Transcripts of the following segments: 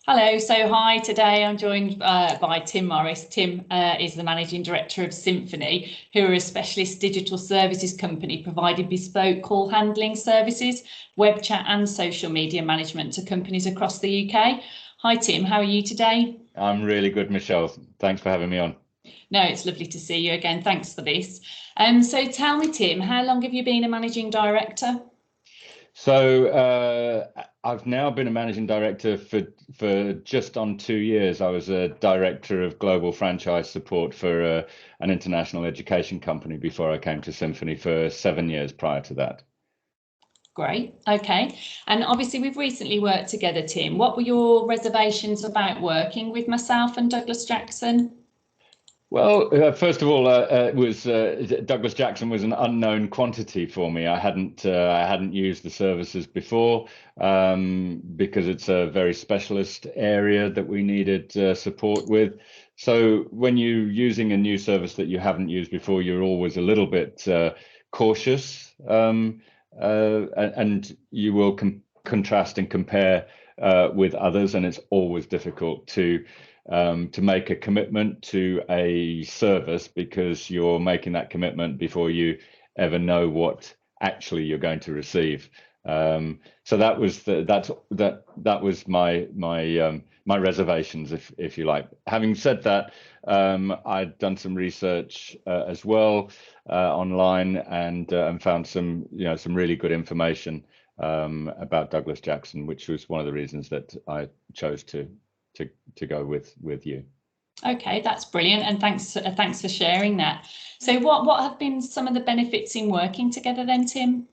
Hello, so hi, today I'm joined by Tim Morris. Tim is the Managing Director of Cymphony, who are a specialist digital services company providing bespoke call handling services, web chat and social media management to companies across the UK. Hi Tim, how are you today? I'm really good, Michelle. Thanks for having me on. No, it's lovely to see you again. Thanks for this. So tell me, Tim, how long have you been a Managing Director? So I've now been a managing director for just on 2 years. I was a director of global franchise support for an international education company before I came to Cymphony for 7 years prior to that. Great. Okay. And obviously we've recently worked together, Tim. What were your reservations about working with myself and Douglas Jackson? Well, first of all, it was Douglas Jackson was an unknown quantity for me. I hadn't used the services before because it's a very specialist area that we needed support with. So when you're using a new service that you haven't used before, you're always a little bit cautious, and you will contrast and compare with others, and it's always difficult to make a commitment to a service because you're making that commitment before you ever know what actually you're going to receive. So that was my reservations, if you like. Having said that, I'd done some research as well online and found some really good information about Douglas Jackson, which was one of the reasons that I chose to go with you. Okay, that's brilliant, and thanks for sharing that. So what have been some of the benefits in working together then, Tim?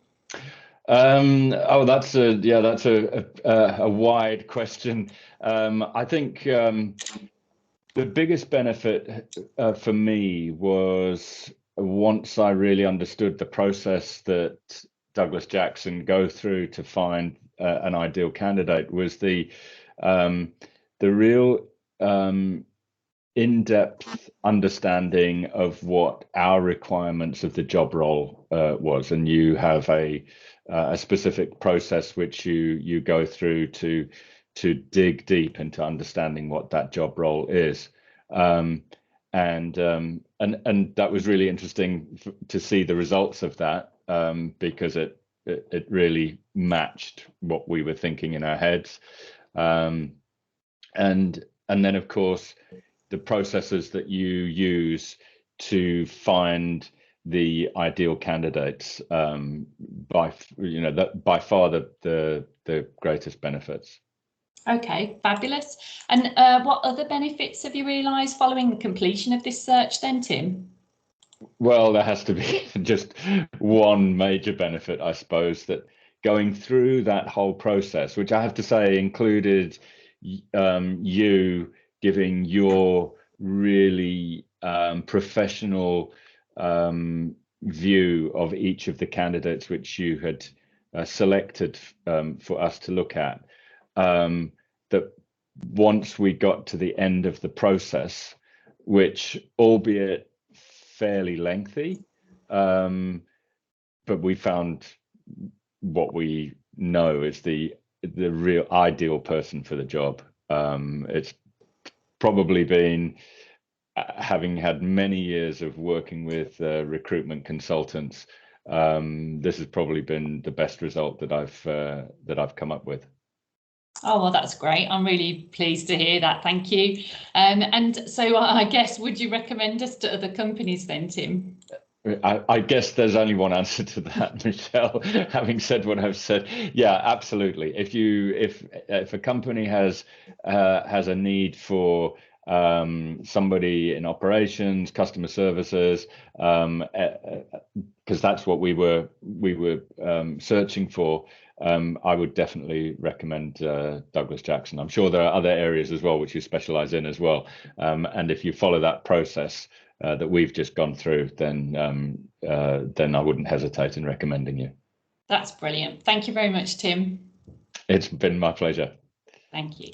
That's a wide question. I think the biggest benefit for me was once I really understood the process that Douglas Jackson go through to find an ideal candidate was the real in-depth understanding of what our requirements of the job role was, and you have a specific process which you go through to dig deep into understanding what that job role is, and that was really interesting to see the results of that because it really matched what we were thinking in our heads. And then, of course, the processes that you use to find the ideal candidates by far the greatest benefits. Okay, fabulous. And what other benefits have you realised following the completion of this search then, Tim? Well, there has to be just one major benefit, I suppose, that going through that whole process, which I have to say included you giving your really professional view of each of the candidates which you had selected for us to look at, that once we got to the end of the process, which albeit fairly lengthy, but we found what we know is the real ideal person for the job. It's probably been, having had many years of working with recruitment consultants, this has probably been the best result that I've come up with. Oh, well, that's great. I'm really pleased to hear that. Thank you. And so I guess, would you recommend us to other companies then, Tim? I guess there's only one answer to that, Michelle. Having said what I've said, yeah, absolutely. If a company has a need for somebody in operations, customer services, because that's what we were searching for, I would definitely recommend Douglas Jackson. I'm sure there are other areas as well which you specialize in as well, and if you follow that process that we've just gone through, then I wouldn't hesitate in recommending you. That's brilliant. Thank you very much, Tim. It's been my pleasure. Thank you.